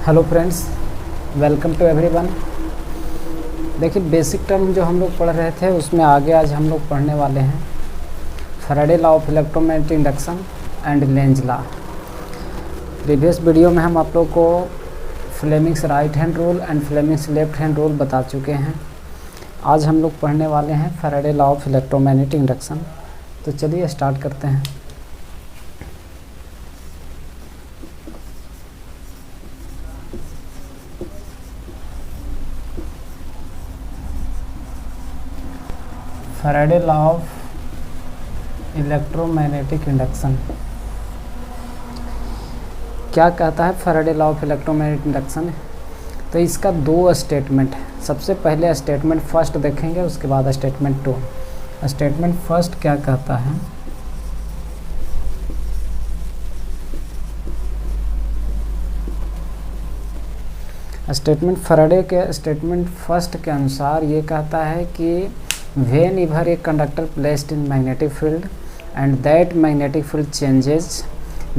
Hello friends, welcome to everyone. देखिए, basic term जो हम लोग पढ़ रहे थे उसमें आगे आज हम लोग पढ़ने वाले हैं Faraday law of electromagnetic induction and Lenz law. Previous video में हम आप लोग को Fleming's right hand rule and Fleming's left hand rule बता चुके हैं। आज हम लोग पढ़ने वाले हैं Faraday law of electromagnetic induction. तो चलिए स्टार्ट करते हैं। Faraday law of electromagnetic induction क्या कहता है? Faraday law of electromagnetic induction, तो इसका दो स्टेटमेंट है। सबसे पहले स्टेटमेंट फर्स्ट देखेंगे, उसके बाद स्टेटमेंट टू। स्टेटमेंट फर्स्ट क्या कहता है? स्टेटमेंट फैराडे के स्टेटमेंट फर्स्ट के अनुसार ये कहता है कि whenever a conductor placed in magnetic field and that magnetic field changes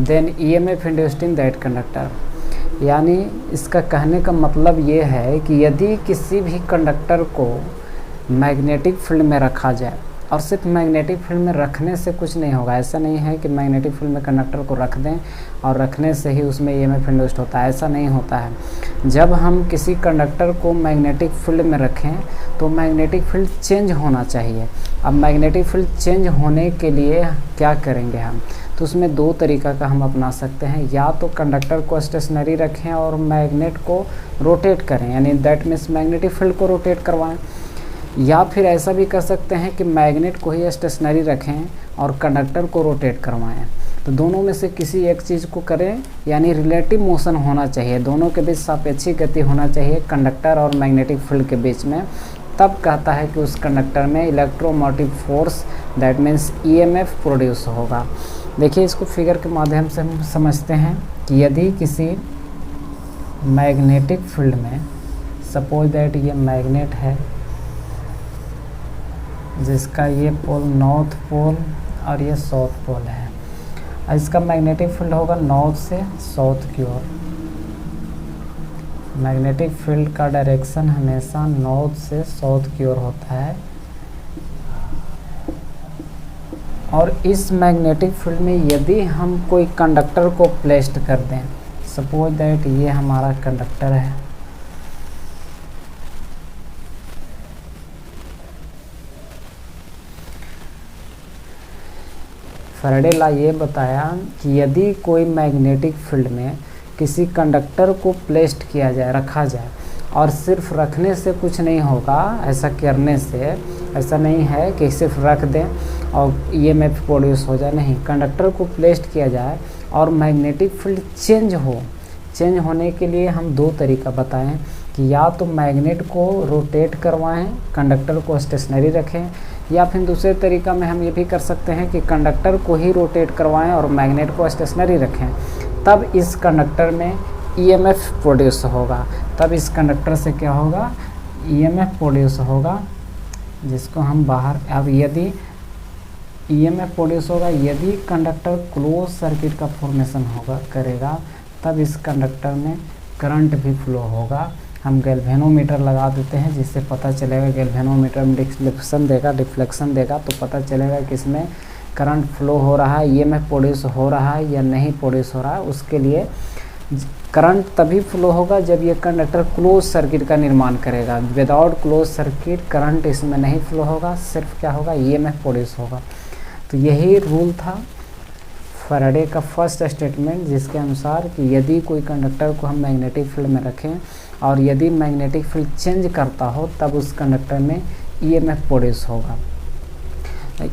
then EMF induced in that conductor। यानी इसका कहने का मतलब ये है कि यदि किसी भी कंडक्टर को मैग्नेटिक फील्ड में रखा जाए, और सिर्फ मैग्नेटिक फील्ड में रखने से कुछ नहीं होगा। ऐसा नहीं है कि मैग्नेटिक फील्ड में कंडक्टर को रख दें और रखने से ही उसमें EMF इंड्यूस्ड होता है, ऐसा नहीं होता है। जब हम किसी कंडक्टर को मैग्नेटिक फील्ड में रखें तो मैग्नेटिक फील्ड चेंज होना चाहिए। अब मैग्नेटिक फील्ड चेंज होने के लिए क्या करेंगे हम? तो उसमें दो तरीका का हम अपना सकते हैं। या तो कंडक्टर को स्टेशनरी रखें और मैग्नेट को रोटेट करें, यानी दैट मीन्स मैग्नेटिक फील्ड को रोटेट करवाएं। या फिर ऐसा भी कर सकते हैं कि मैग्नेट को ही स्टेशनरी रखें और कंडक्टर को रोटेट करवाएं। तो दोनों में से किसी एक चीज़ को करें, यानी रिलेटिव मोशन होना चाहिए, दोनों के बीच सापेक्षिक गति होना चाहिए कंडक्टर और मैग्नेटिक फील्ड के बीच में। तब कहता है कि उस कंडक्टर में electromotive force that means EMF produce होगा। देखिए, इसको फिगर के माध्यम से हम समझते हैं कि यदि किसी मैग्नेटिक फील्ड में, सपोज दैट ये मैग्नेट है जिसका ये पोल नॉर्थ पोल और ये साउथ पोल है, इसका मैग्नेटिक फील्ड होगा नॉर्थ से साउथ की ओर। मैग्नेटिक फील्ड का डायरेक्शन हमेशा नॉर्थ से साउथ की ओर होता है। और इस मैग्नेटिक फील्ड में यदि हम कोई कंडक्टर को प्लेस्ड कर दें, सपोज दैट ये हमारा कंडक्टर है, फैराडे लॉ ये बताया कि यदि कोई मैग्नेटिक फील्ड में किसी कंडक्टर को प्लेस्ड किया जाए, रखा जाए, और सिर्फ रखने से कुछ नहीं होगा, ऐसा करने से ऐसा नहीं है कि सिर्फ रख दें और EMF प्रोड्यूस हो जाए, नहीं। कंडक्टर को प्लेस्ड किया जाए और मैग्नेटिक फील्ड चेंज होने के लिए हम दो तरीका बताएं कि या तो मैग्नेट को रोटेट करवाएं, कंडक्टर को स्टेशनरी रखें, या फिर दूसरे तरीका में हम ये भी कर सकते हैं कि कंडक्टर को ही रोटेट करवाएं और मैग्नेट को स्टेशनरी रखें। तब इस कंडक्टर में EMF प्रोड्यूस होगा। तब इस कंडक्टर से क्या होगा? EMF प्रोड्यूस होगा, जिसको हम बाहर, अब यदि EMF प्रोड्यूस होगा यदि कंडक्टर क्लोज सर्किट का फॉर्मेशन करेगा, तब इस कंडक्टर में करंट भी फ्लो होगा। हम गैल्वेनोमीटर लगा देते हैं जिससे पता चलेगा, गैल्वेनोमीटर में डिफ्लेक्शन देगा तो पता चलेगा कि इसमें करंट फ्लो हो रहा है, EMF प्रोड्यूस हो रहा है या नहीं प्रोड्यूस हो रहा है। उसके लिए करंट तभी फ्लो होगा जब ये कंडक्टर क्लोज सर्किट का निर्माण करेगा। विदाउट क्लोज सर्किट करंट इसमें नहीं फ्लो होगा, सिर्फ क्या होगा? EMF प्रोड्यूस होगा। तो यही रूल था फैराडे का फर्स्ट स्टेटमेंट, जिसके अनुसार कि यदि कोई कंडक्टर को हम मैग्नेटिक फील्ड में रखें और यदि मैग्नेटिक फील्ड चेंज करता हो, तब उस कंडक्टर में EMF प्रोड्यूस होगा।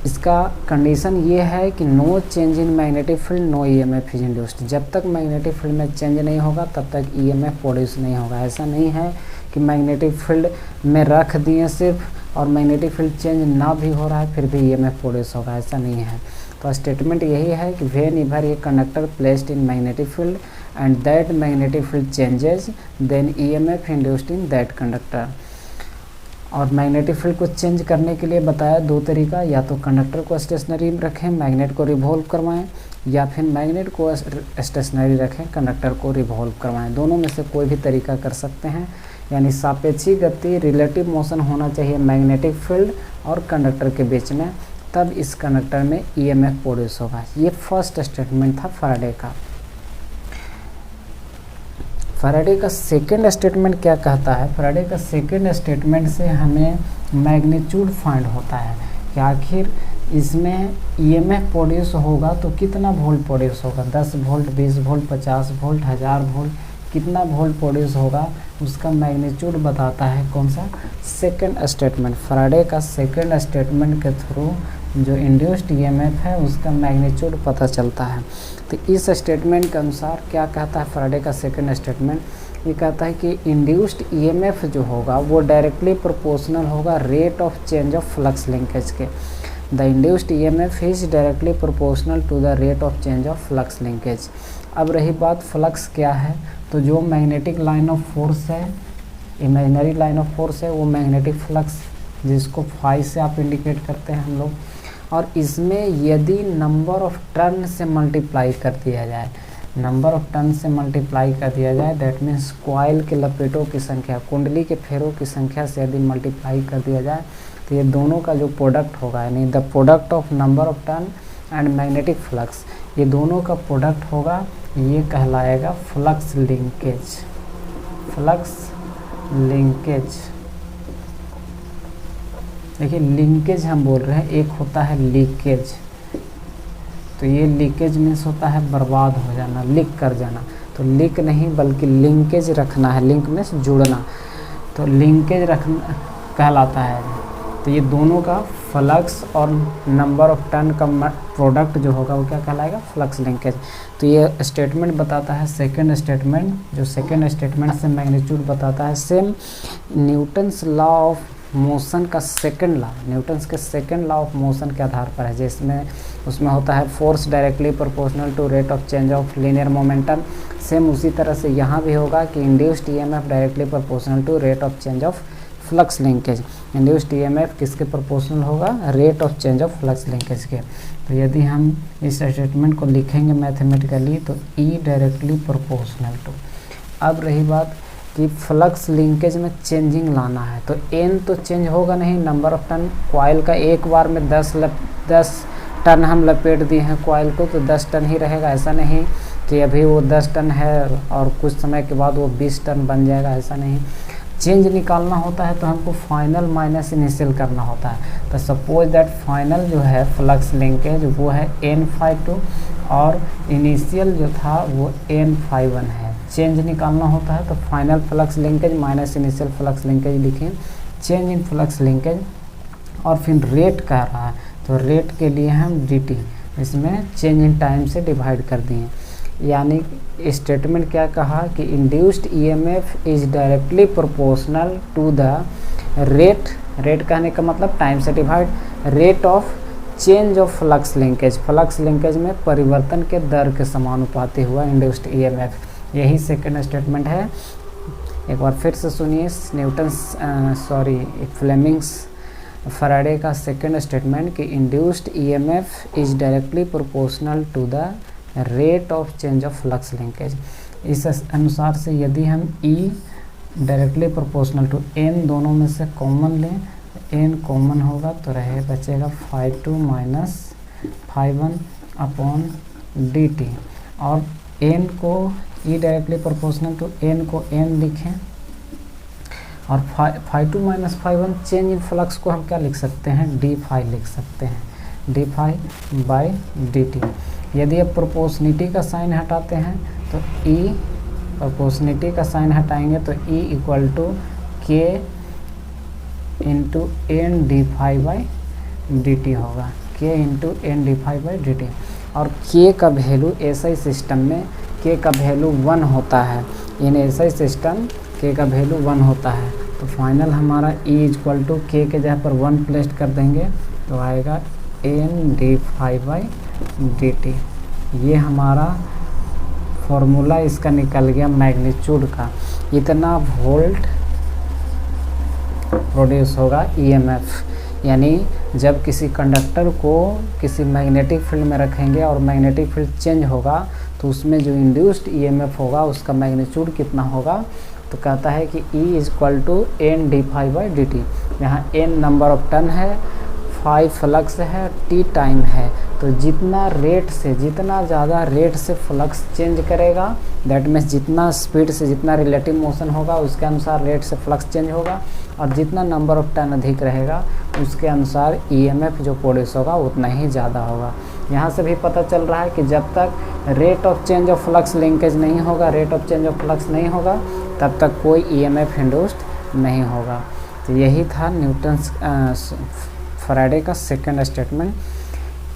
इसका कंडीशन ये है कि no change in magnetic field no EMF is induced. जब तक मैग्नेटिक फील्ड में चेंज नहीं होगा तब तक EMF प्रोड्यूस नहीं होगा। ऐसा नहीं है कि मैग्नेटिक फील्ड में रख दिए सिर्फ और मैग्नेटिक फील्ड चेंज ना भी हो रहा है फिर भी EMF प्रोड्यूस होगा, ऐसा नहीं है। तो स्टेटमेंट यही है कि whenever a conductor placed in magnetic field and that magnetic field changes then EMF induced in that conductor। और मैग्नेटिक फील्ड को चेंज करने के लिए बताया दो तरीका, या तो कंडक्टर को स्टेशनरी रखें, मैग्नेट को रिवॉल्व करवाएं, या फिर मैग्नेट को स्टेशनरी रखें, कंडक्टर को रिवॉल्व करवाएं। दोनों में से कोई भी तरीका कर सकते हैं। यानी सापेक्षिक गति, रिलेटिव मोशन होना चाहिए मैग्नेटिक फील्ड और कंडक्टर के बीच में, तब इस कंडक्टर में ईएमएफ प्रोड्यूस होगा। ये फर्स्ट स्टेटमेंट था फैराडे का। फैराडे का सेकंड स्टेटमेंट क्या कहता है? फैराडे का सेकंड स्टेटमेंट से हमें मैग्नीट्यूड फाइंड होता है कि आखिर इसमें ईएमएफ प्रोड्यूस होगा तो कितना वोल्ट प्रोड्यूस होगा, 10 वोल्ट, 20 वोल्ट, 50 वोल्ट, 1000 वोल्ट, कितना वोल्ट प्रोड्यूस होगा, उसका मैग्नीट्यूड बताता है कौन सा? Second statement. फैराडे का सेकंड स्टेटमेंट के थ्रू जो इंड्यूस्ड ईएमएफ है उसका मैग्नीट्यूड पता चलता है। तो इस स्टेटमेंट के अनुसार क्या कहता है फैराडे का सेकंड स्टेटमेंट? ये कहता है कि इंड्यूस्ड ईएमएफ जो होगा वो डायरेक्टली प्रोपोर्शनल होगा rate of change of flux linkage के। The induced EMF is directly proportional to the rate of change of flux linkage. अब रही बात फ्लक्स क्या है, तो जो मैग्नेटिक लाइन ऑफ फोर्स है, इमेजिनरी लाइन ऑफ फोर्स है, वो मैग्नेटिक फ्लक्स, जिसको फाई से आप इंडिकेट करते हैं हम लोग। और इसमें यदि नंबर ऑफ टर्न से मल्टीप्लाई कर दिया जाए, नंबर ऑफ टर्न से मल्टीप्लाई कर दिया जाए, दैट मीन्स कॉइल के लपेटों की संख्या, कुंडली के फेरों की संख्या से यदि मल्टीप्लाई कर दिया जाए, तो ये दोनों का जो प्रोडक्ट होगा, यानी the product of number of turn and magnetic flux, ये दोनों का प्रोडक्ट होगा, ये कहलाएगा फ्लक्स लिंकेज। फ्लक्स लिंकेज, देखिए लिंकेज हम बोल रहे हैं, एक होता है लीकेज। तो ये लीकेज मीन्स होता है बर्बाद हो जाना, लीक कर जाना। तो लीक नहीं बल्कि लिंकेज रखना है, लिंक मीन्स जुड़ना, तो लिंकेज रखना कहलाता है। तो ये दोनों का फ्लक्स और नंबर ऑफ टर्न का प्रोडक्ट जो होगा वो क्या कहलाएगा? Flux linkage. तो ये स्टेटमेंट बताता है सेकंड स्टेटमेंट, जो सेकंड स्टेटमेंट से मैग्नीट्यूड बताता है। Same Newton's law of motion का सेकंड लॉ, न्यूटन्स के सेकंड लॉ ऑफ मोशन के आधार पर है, जिसमें उसमें होता है force directly proportional to rate of change of linear momentum. सेम उसी तरह से यहाँ भी होगा कि induced EMF directly proportional to rate of change of flux linkage. Induced EMF किसके प्रोपोर्शनल होगा? Rate of change of flux linkage के। तो यदि हम इस स्टेटमेंट को लिखेंगे मैथमेटिकली तो ई डायरेक्टली प्रोपोर्शनल टू। अब रही बात कि फ्लक्स लिंकेज में चेंजिंग लाना है, तो एन तो चेंज होगा नहीं, नंबर ऑफ टर्न कॉइल का एक बार में 10 टन हम लपेट दिए हैं कॉइल को, तो 10 टन ही रहेगा। ऐसा नहीं कि अभी वो 10 टन है और कुछ समय के बाद वो 20 टन बन जाएगा, ऐसा नहीं। चेंज निकालना होता है तो हमको फाइनल माइनस इनिशियल करना होता है। तो सपोज दैट फाइनल जो है फ्लक्स लिंकेज वो है n∅2 और इनिशियल जो था वो n∅1 है। चेंज निकालना होता है तो final flux linkage minus initial flux linkage लिखें, चेंज इन फ्लक्स लिंकेज। और फिर रेट कह रहा है तो रेट के लिए हम dt इसमें चेंज इन टाइम से डिवाइड कर दिए। यानी स्टेटमेंट क्या कहा कि induced EMF is directly proportional to the rate, rate कहने का मतलब टाइम से divide, rate of change of flux linkage, flux linkage में परिवर्तन के दर के समानुपाती हुआ इंड्यूस्ड ईएमएफ। यही सेकंड स्टेटमेंट है। एक बार फिर से सुनिए फ्लेमिंग्स फैराडे का सेकंड स्टेटमेंट कि induced EMF is directly proportional to the rate of change of flux linkage. इस अनुसार से यदि हम E directly proportional to n दोनों में से कॉमन लें, n कॉमन होगा तो रहे बचेगा ∅2 माइनस ∅1 अपॉन dt। और n को E directly proportional to n को n लिखें और ∅2 माइनस ∅1 चेंज इन फ्लक्स को हम क्या लिख सकते हैं? d∅ लिख सकते हैं, d∅ बाई dt। यदि आप प्रोपोर्शनिटी का साइन हटाते हैं तो E प्रोपोर्शनिटी का साइन हटाएंगे तो E equal to k into n d∅ by dt होगा, k into n d∅ by dt। और k का वैल्यू ऐसा सिस्टम में k का वैल्यू 1 होता है, यानी ऐसा सिस्टम k का वैल्यू 1 होता है। तो फाइनल हमारा E इक्वल टू k के जगह पर 1 प्लेस कर देंगे तो आएगा n d∅ बाई dt। ये हमारा फॉर्मूला इसका निकल गया मैग्नीट्यूड का। इतना वोल्ट प्रोड्यूस होगा ईएमएफ। यानी जब किसी कंडक्टर को किसी मैग्नेटिक फील्ड में रखेंगे और मैग्नेटिक फील्ड चेंज होगा तो उसमें जो इंड्यूस्ड ईएमएफ होगा उसका मैग्नीट्यूड कितना होगा, तो कहता है कि E = n d∅dt। यहाँ n नंबर ऑफ टर्न है, फाई फ्लक्स है, t टाइम है। तो जितना ज़्यादा रेट से फ्लक्स चेंज करेगा, दैट मीन्स जितना स्पीड से जितना रिलेटिव मोशन होगा उसके अनुसार रेट से फ्लक्स चेंज होगा, और जितना नंबर ऑफ टर्न अधिक रहेगा उसके अनुसार ईएमएफ जो प्रोड्यूस होगा उतना ही ज़्यादा होगा। यहाँ से भी पता चल रहा है कि जब तक rate of change of flux linkage नहीं होगा, तब तक कोई ईएमएफ इंड्यूस्ड नहीं होगा। तो यही था न्यूटन्स फैराडे का सेकंड स्टेटमेंट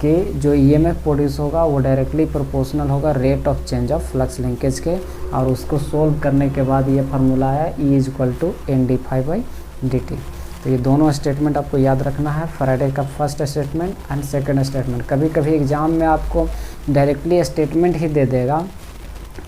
कि जो ईएमएफ प्रोड्यूस होगा वो डायरेक्टली प्रोपोर्शनल होगा rate of change of flux linkage के, और उसको सोल्व करने के बाद ये फार्मूला है E = n d∅dt। तो ये दोनों स्टेटमेंट आपको याद रखना है, फैराडे का first statement and second statement. कभी कभी एग्जाम में आपको डायरेक्टली स्टेटमेंट ही दे देगा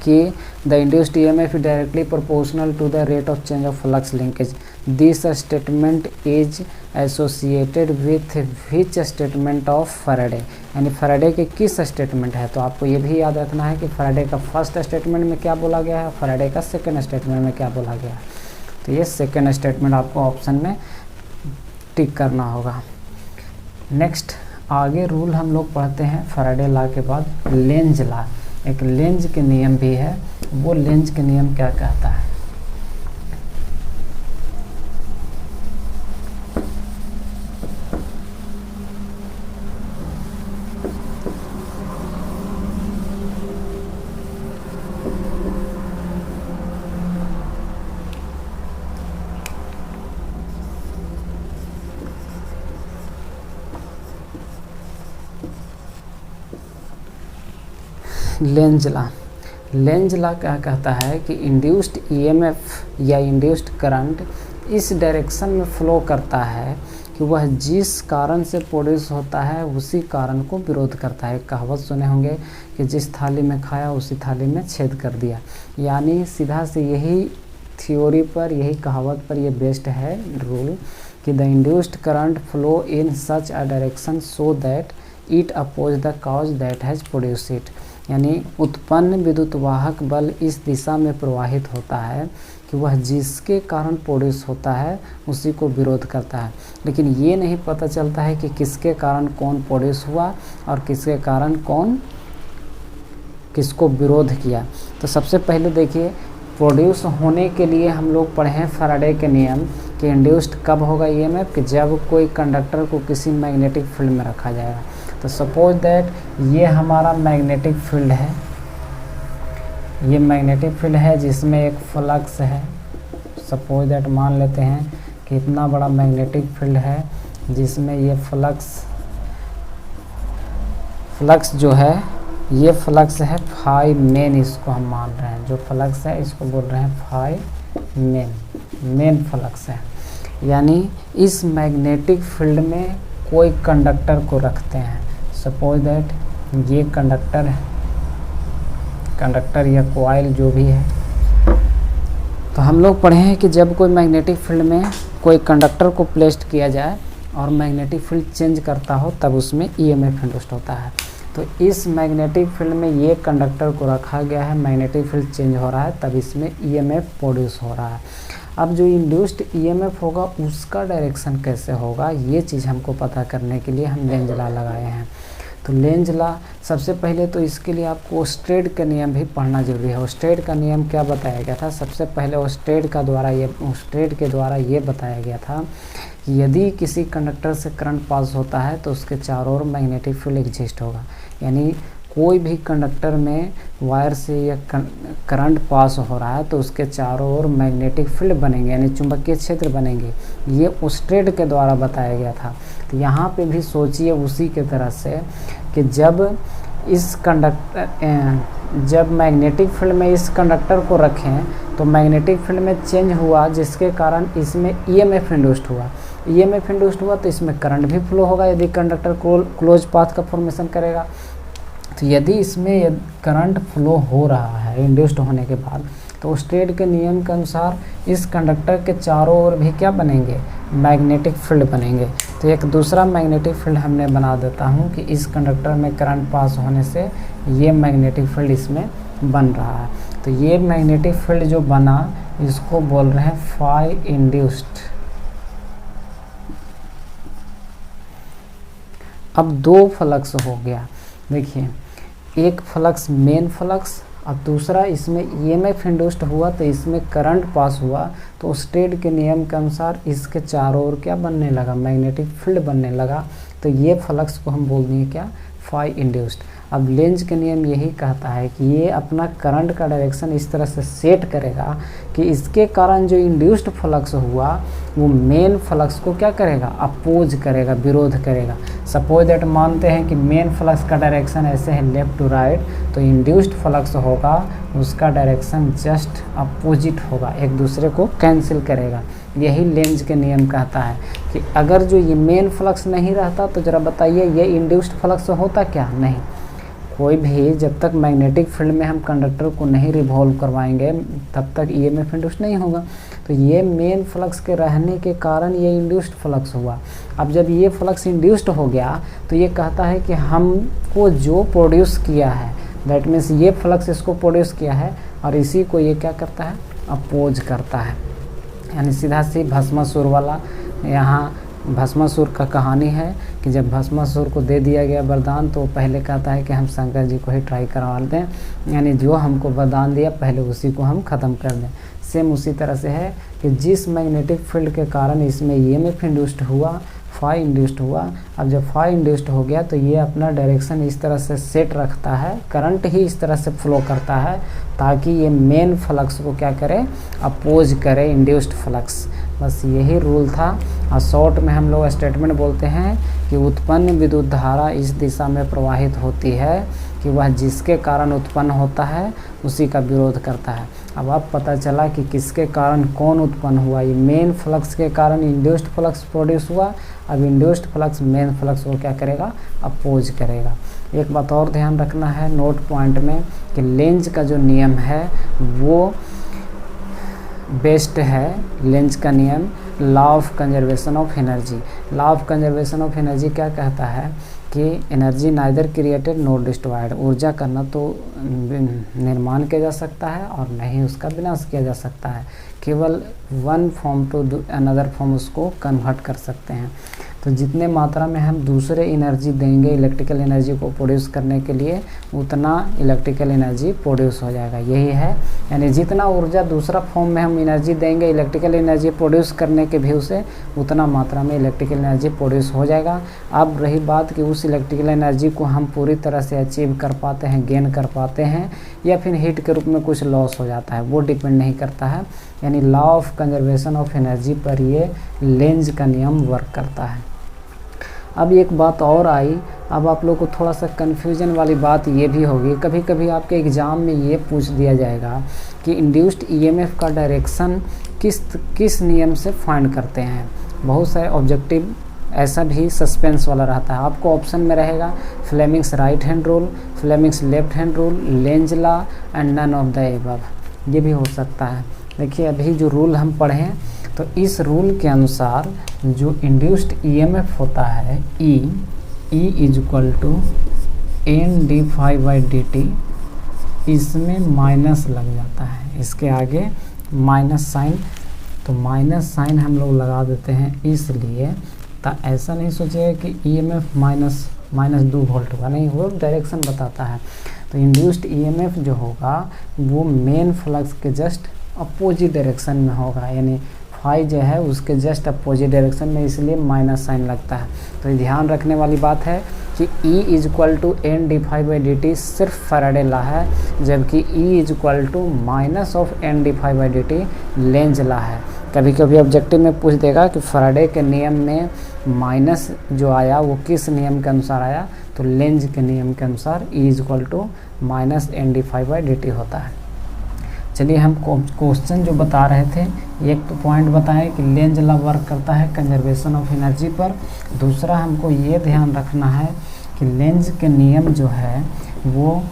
कि the induced EMF is directly proportional to the rate of change of flux linkage, this statement is associated with which statement of Faraday. यानी Faraday के किस स्टेटमेंट है, तो आपको ये भी याद रखना है कि फैराडे का फर्स्ट स्टेटमेंट में क्या बोला गया है, फैराडे का सेकंड स्टेटमेंट में क्या बोला गया है। तो ये सेकंड स्टेटमेंट आपको ऑप्शन में टिक करना होगा। नेक्स्ट आगे रूल हम लोग पढ़ते हैं फैराडे लॉ के बाद लेंज लॉ। एक लेंज के नियम भी है, वो लेंज के नियम क्या कहता है। लेंज लॉ क्या कहता है कि इंड्यूस्ड ईएमएफ या इंड्यूस्ड करंट इस डायरेक्शन में फ्लो करता है कि वह जिस कारण से प्रोड्यूस होता है उसी कारण को विरोध करता है। कहावत सुने होंगे कि जिस थाली में खाया उसी थाली में छेद कर दिया। यानी सीधा से यही थ्योरी पर, यही कहावत पर ये बेस्ड है रूल कि the induced current flow in such a direction so that it oppose the cause that has produce it. यानी उत्पन्न विद्युत वाहक बल इस दिशा में प्रवाहित होता है कि वह जिसके कारण प्रोड्यूस होता है उसी को विरोध करता है। लेकिन ये नहीं पता चलता है कि किसके कारण कौन प्रोड्यूस हुआ और किसके कारण कौन किसको विरोध किया। तो सबसे पहले देखिए, प्रोड्यूस होने के लिए हम लोग पढ़े हैं फैराडे के नियम कि इंड्यूस्ड कब होगा ईएमएफ, कि जब कोई कंडक्टर को किसी मैग्नेटिक फील्ड में रखा जाएगा। तो सपोज दैट ये हमारा मैग्नेटिक फील्ड है, ये मैग्नेटिक फील्ड है जिसमें एक फ्लक्स है। सपोज दैट मान लेते हैं कि इतना बड़ा मैग्नेटिक फील्ड है जिसमें ये फ्लक्स जो है, ये फ्लक्स है फाई मेन, इसको हम मान रहे हैं। जो फ्लक्स है इसको बोल रहे हैं फाई मेन फ्लक्स है। यानी इस मैग्नेटिक फील्ड में कोई कंडक्टर को रखते हैं। सपोज दैट ये कंडक्टर या कॉइल जो भी है। तो हम लोग पढ़े हैं कि जब कोई मैग्नेटिक फील्ड में कोई कंडक्टर को प्लेस्ड किया जाए और मैग्नेटिक फील्ड चेंज करता हो तब उसमें ईएमएफ इंड्यूस्ड होता है। तो इस मैग्नेटिक फील्ड में ये कंडक्टर को रखा गया है, मैग्नेटिक फील्ड चेंज हो रहा है, तब इसमें ईएमएफ प्रोड्यूस हो रहा है। अब जो इंड्यूस्ड ईएमएफ होगा उसका डायरेक्शन कैसे होगा, ये चीज़ हमको पता करने के लिए हम लेंज लॉ लगाए हैं। तो लेंज लॉ सबसे पहले तो इसके लिए आपको ओस्टेड का नियम भी पढ़ना जरूरी है। ओस्टेड का नियम क्या बताया गया था, सबसे पहले ओस्टेड के द्वारा ये बताया गया था कि यदि किसी कंडक्टर से करंट पास होता है तो उसके चारों ओर मैग्नेटिक फील्ड एग्जिस्ट होगा। यानी कोई भी कंडक्टर में वायर से या करंट पास हो रहा है तो उसके चारों ओर मैग्नेटिक फील्ड बनेंगे, यानी चुंबकीय क्षेत्र बनेंगे। ये ओस्टेड के द्वारा बताया गया था। तो यहाँ पे भी सोचिए उसी के तरह से कि जब मैग्नेटिक फील्ड में इस कंडक्टर को रखें तो मैग्नेटिक फील्ड में चेंज हुआ जिसके कारण इसमें ईएमएफ इंड्यूस्ड हुआ। ईएमएफ इंड्यूस्ड हुआ तो इसमें करंट भी फ्लो होगा यदि कंडक्टर क्लोज पाथ का फॉर्मेशन करेगा। तो यदि इसमें करंट फ्लो हो रहा है इंड्यूस्ड होने के बाद, तो ओस्टेड के नियम के अनुसार इस कंडक्टर के चारों ओर भी क्या बनेंगे, मैग्नेटिक फील्ड बनेंगे। तो एक दूसरा मैग्नेटिक फील्ड हमने बना देता हूँ कि इस कंडक्टर में करंट पास होने से ये मैग्नेटिक फील्ड इसमें बन रहा है। तो ये मैग्नेटिक फील्ड जो बना इसको बोल रहे हैं फाई इंड्यूस्ड। अब दो फ्लक्स हो गया, देखिए एक फ्लक्स मेन फ्लक्स और दूसरा इसमें ईएमएफ इंड्यूस्ड हुआ तो इसमें करंट पास हुआ, तो ओस्टेड के नियम के अनुसार इसके चारों ओर क्या बनने लगा, मैग्नेटिक फील्ड बनने लगा। तो ये फ्लक्स को हम बोल देंगे क्या, फाई इंड्यूस्ड। अब लेंज के नियम यही कहता है कि ये अपना करंट का डायरेक्शन इस तरह से सेट करेगा कि इसके कारण जो इंड्यूस्ड फ्लक्स हुआ वो मेन फ्लक्स को क्या करेगा, अपोज करेगा, विरोध करेगा। सपोज दैट मानते हैं कि मेन फ्लक्स का डायरेक्शन ऐसे है लेफ्ट टू राइट, तो इंड्यूस्ड फ्लक्स होगा उसका डायरेक्शन जस्ट अपोजिट होगा, एक दूसरे को कैंसिल करेगा। यही लेंज के नियम कहता है कि अगर जो ये मेन फ्लक्स नहीं रहता तो ज़रा बताइए ये इंड्यूस्ड फ्लक्स होता क्या, नहीं। कोई भी जब तक मैग्नेटिक फील्ड में हम कंडक्टर को नहीं रिवॉल्व करवाएंगे तब तक ईएमएफ इंड्यूस नहीं होगा। तो ये मेन फ्लक्स के रहने के कारण ये इंड्यूस्ड फ्लक्स हुआ। अब जब ये फ्लक्स इंड्यूस्ड हो गया तो ये कहता है कि हमको जो प्रोड्यूस किया है, दैट मीन्स ये फ्लक्स इसको प्रोड्यूस किया है और इसी को ये क्या करता है, अपोज करता है। यानी सीधा सी भस्मासुर वाला, यहाँ भस्मासुर का कहानी है कि जब भस्मासुर को दे दिया गया वरदान तो पहले कहता है कि हम शंकर जी को ही ट्राई करवा दें, यानी जो हमको वरदान दिया पहले उसी को हम ख़त्म कर दें। सेम उसी तरह से है कि जिस मैग्नेटिक फील्ड के कारण इसमें ईएमएफ इंड्यूस्ड हुआ, फाई इंड्यूस्ड हुआ, अब जब फाई इंड्यूस्ड हो गया तो ये अपना डायरेक्शन इस तरह से सेट रखता है, करंट ही इस तरह से फ्लो करता है ताकि ये मेन फ्लक्स को क्या करे, अपोज करे इंड्यूस्ड फ्लक्स। बस यही रूल था। और शॉर्ट में हम लोग स्टेटमेंट बोलते हैं कि उत्पन्न विद्युत धारा इस दिशा में प्रवाहित होती है कि वह जिसके कारण उत्पन्न होता है उसी का विरोध करता है। अब आप पता चला कि किसके कारण कौन उत्पन्न हुआ, ये मेन फ्लक्स के कारण इंड्यूस्ड फ्लक्स प्रोड्यूस हुआ। अब इंड्यूस्ड फ्लक्स मेन फ्लक्स को क्या करेगा, अपोज करेगा। एक बात और ध्यान रखना है नोट पॉइंट में कि लेंज का जो नियम है वो बेस्ट है, लेंज का नियम law of conservation of energy. Law of conservation of energy क्या कहता है कि energy neither created not destroyed, ऊर्जा का न तो निर्माण किया जा सकता है और न ही उसका विनाश किया जा सकता है, केवल one form to another form उसको कन्वर्ट कर सकते हैं। तो जितने मात्रा में हम दूसरे एनर्जी देंगे इलेक्ट्रिकल एनर्जी को प्रोड्यूस करने के लिए उतना इलेक्ट्रिकल एनर्जी प्रोड्यूस हो जाएगा, यही है। यानी जितना ऊर्जा दूसरा फॉर्म में हम एनर्जी देंगे इलेक्ट्रिकल एनर्जी प्रोड्यूस करने के भी उसे उतना मात्रा में इलेक्ट्रिकल एनर्जी प्रोड्यूस हो जाएगा। अब रही बात कि उस इलेक्ट्रिकल एनर्जी को हम पूरी तरह से अचीव कर पाते हैं, गेन कर पाते हैं, या फिर हीट के रूप में कुछ लॉस हो जाता है, वो डिपेंड नहीं करता है। यानी law of conservation of energy पर ये लेंज का नियम वर्क करता है। अब एक बात और आई, अब आप लोग को थोड़ा सा कन्फ्यूजन वाली बात ये भी होगी, कभी कभी आपके एग्ज़ाम में ये पूछ दिया जाएगा कि इंड्यूस्ड ईएमएफ का डायरेक्शन किस नियम से फाइंड करते हैं। बहुत सारे ऑब्जेक्टिव ऐसा भी सस्पेंस वाला रहता है। आपको ऑप्शन में रहेगा Fleming's right hand rule, Fleming's left hand rule, Lenz law and none of the above, ये भी हो सकता है। देखिए अभी जो रूल हम पढ़ें तो इस रूल के अनुसार जो इंड्यूस्ड ईएमएफ होता है E is equal to n d phi by d t, इसमें माइनस लग जाता है, इसके आगे माइनस साइन, तो माइनस साइन हम लोग लगा देते हैं इसलिए ऐसा नहीं सोचिएगा कि ईएमएफ माइनस 2 वोल्ट होगा, नहीं, वो डायरेक्शन बताता है। तो इंड्यूस्ड ईएमएफ जो होगा वो मेन फ्लक्स के जस्ट अपोजिट डायरेक्शन में होगा, यानी फाई जो है उसके जस्ट अपोजिट डायरेक्शन में, इसलिए माइनस साइन लगता है। तो ये ध्यान रखने वाली बात है कि E is equal to n d phi by d t सिर्फ फैराडे लॉ है, जबकि E is equal to minus of n d phi by d t Lenz law है। कभी कभी ऑब्जेक्टिव में पूछ देगा कि फैराडे के नियम में माइनस जो आया वो किस नियम के अनुसार आया, तो लेंज के नियम के अनुसार E is equal to minus n d phi by d t होता है। चलिए हम क्वेश्चन जो बता रहे थे, एक तो पॉइंट बताएं कि लेंज लॉ वर्क करता है कंजर्वेशन ऑफ एनर्जी पर, दूसरा हमको ये ध्यान रखना है कि लेंज के नियम जो है वो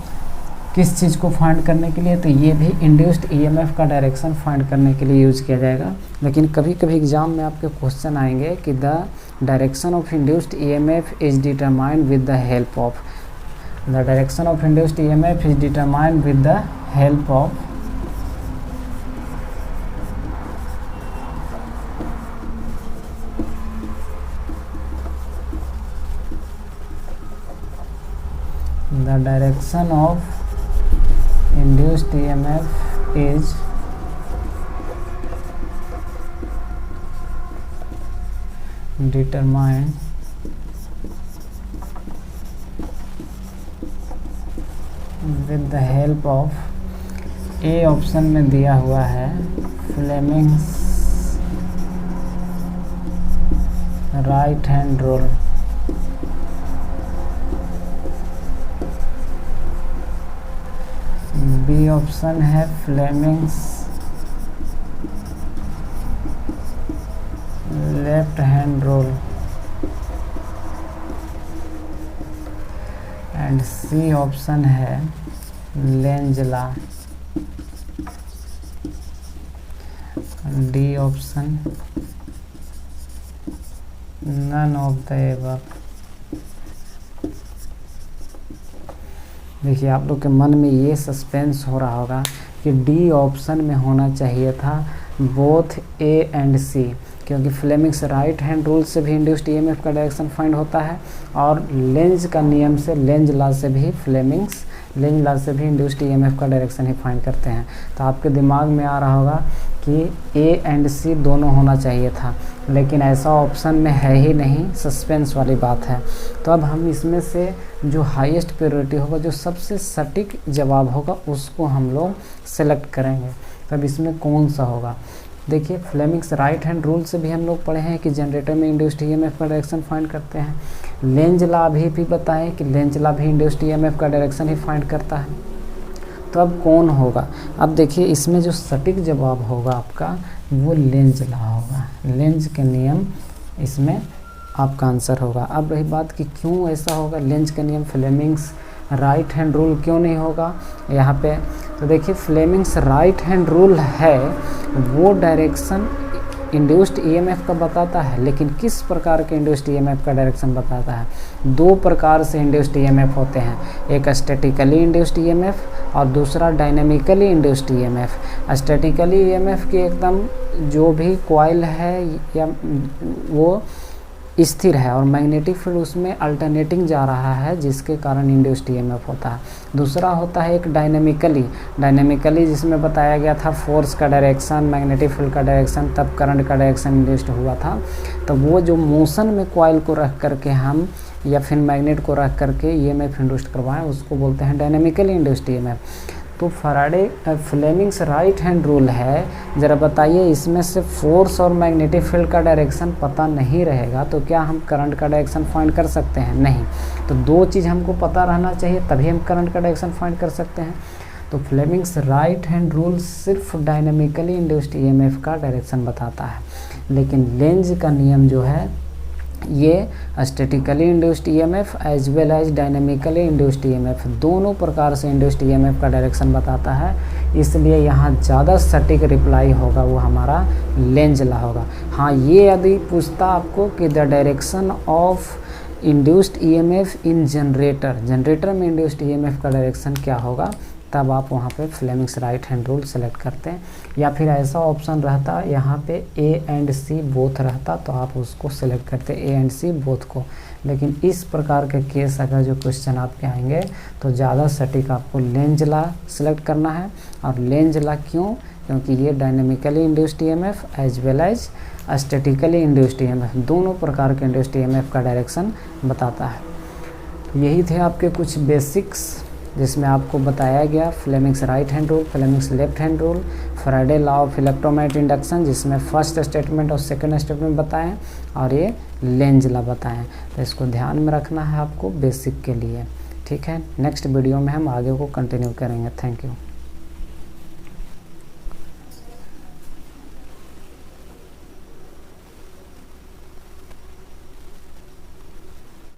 किस चीज़ को फाइंड करने के लिए, तो ये भी इंड्यूस्ड ईएमएफ का डायरेक्शन फाइंड करने के लिए यूज किया जाएगा। लेकिन कभी कभी एग्जाम में आपके क्वेश्चन आएंगे कि the direction of induced EMF is determined with the help of, the direction of induced EMF is determined with the help of the direction of induced EMF is determined with the help of, A option में दिया हुआ है Fleming's right hand rule, B option है Fleming's left hand rule and C option है Lenz law. D option none of the above. देखिए आप लोग के मन में ये सस्पेंस हो रहा होगा कि डी ऑप्शन में होना चाहिए था बोथ ए एंड सी, क्योंकि फ्लेमिंग्स राइट हैंड रूल से भी इंड्यूस्ड ईएमएफ का डायरेक्शन फाइंड होता है और लेंज का नियम से, लेंज लॉ से भी फ्लेमिंग्स लेंज लॉ से भी इंड्यूस्ड ईएमएफ का डायरेक्शन ही फाइंड करते हैं। तो आपके दिमाग में आ रहा होगा कि ए एंड सी दोनों होना चाहिए था, लेकिन ऐसा ऑप्शन में है ही नहीं, सस्पेंस वाली बात है। तो अब हम इसमें से जो हाईएस्ट प्रायोरिटी होगा, जो सबसे सटीक जवाब होगा, उसको हम लोग सेलेक्ट करेंगे। तब इसमें कौन सा होगा? देखिए फ्लेमिंग्स राइट हैंड रूल से भी हम लोग पढ़े हैं कि जनरेटर में इंड्यूस्ड ईएमएफ का डायरेक्शन फाइंड करते हैं। लेंज लॉ भी बताएं कि लेंज लॉ भी इंड्यूस्ड ईएमएफ का डायरेक्शन ही फाइंड करता है। तो अब कौन होगा? अब देखिए इसमें जो सटीक जवाब होगा आपका वो लेंज लॉ होगा, लेंज के नियम इसमें आपका आंसर होगा। अब रही बात कि क्यों ऐसा होगा, लेंज का नियम फ्लेमिंग्स राइट हैंड रूल क्यों नहीं होगा यहाँ पे? तो देखिए फ्लेमिंग्स राइट हैंड रूल है, वो डायरेक्शन इंड्यूस्ड ईएमएफ का बताता है, लेकिन किस प्रकार के इंड्यूस्ड ईएमएफ का डायरेक्शन बताता है? दो प्रकार से इंड्यूस्ड ईएमएफ होते हैं, एक स्टैटिकली इंड्यूस्ड ईएमएफ और दूसरा dynamically induced EMF. Statically EMF की एकदम जो भी कॉइल है या वो स्थिर है और मैग्नेटिक फील्ड उसमें अल्टरनेटिंग जा रहा है, जिसके कारण इंड्यूस्ड ईएमएफ होता है। दूसरा होता है एक डायनेमिकली जिसमें बताया गया था फोर्स का डायरेक्शन, मैग्नेटिक फील्ड का डायरेक्शन, तब करंट का डायरेक्शन इंड्यूस्ड हुआ था। तो वो जो मोशन में कॉइल को रख करके हम या फिर मैग्नेट को रख करके ईएमएफ इंड्यूस्ड करवाएं, उसको बोलते हैं डायनेमिकली इंड्यूस्ड ईएमएफ। तो फ्लेमिंग्स राइट हैंड रूल है, ज़रा बताइए इसमें से फोर्स और मैग्नेटिक फील्ड का डायरेक्शन पता नहीं रहेगा तो क्या हम करंट का डायरेक्शन फाइंड कर सकते हैं? नहीं। तो दो चीज़ हमको पता रहना चाहिए तभी हम करंट का डायरेक्शन फाइंड कर सकते हैं। तो फ्लेमिंग्स राइट हैंड रूल सिर्फ डायनेमिकली इंड्यूस्ड ईएमएफ का डायरेक्शन बताता है, लेकिन लेंज का नियम जो है ये statically induced EMF as well as dynamically induced EMF दोनों प्रकार से इंड्यूस्ड ईएमएफ का डायरेक्शन बताता है। इसलिए यहाँ ज़्यादा सटीक रिप्लाई होगा वो हमारा लेंज लॉ होगा। हाँ, ये यदि पूछता आपको कि the direction of induced EMF in generator में इंड्यूस्ड ईएमएफ का डायरेक्शन क्या होगा, तब आप वहाँ पे Fleming's right hand rule select करते हैं। या फिर ऐसा ऑप्शन रहता यहाँ पे ए एंड सी बोथ रहता तो आप उसको सेलेक्ट करते ए एंड सी बोथ को। लेकिन इस प्रकार के केस अगर जो क्वेश्चन आपके आएंगे तो ज़्यादा सटीक आपको लेंज लॉ सेलेक्ट करना है। और लेंज लॉ क्यों? क्योंकि ये dynamically induced EMF as well as statically induced EMF दोनों प्रकार के इंड्यूस्ड ईएमएफ का डायरेक्शन बताता है। तो यही थे आपके कुछ बेसिक्स जिसमें आपको बताया गया Fleming's right hand rule, Fleming's left hand rule, Faraday law of electromagnetic induction जिसमें फर्स्ट स्टेटमेंट और सेकंड स्टेटमेंट बताएं, और ये लेंज लॉ बताएं। तो इसको ध्यान में रखना है आपको बेसिक के लिए। ठीक है, नेक्स्ट वीडियो में हम आगे को कंटिन्यू करेंगे। Thank you.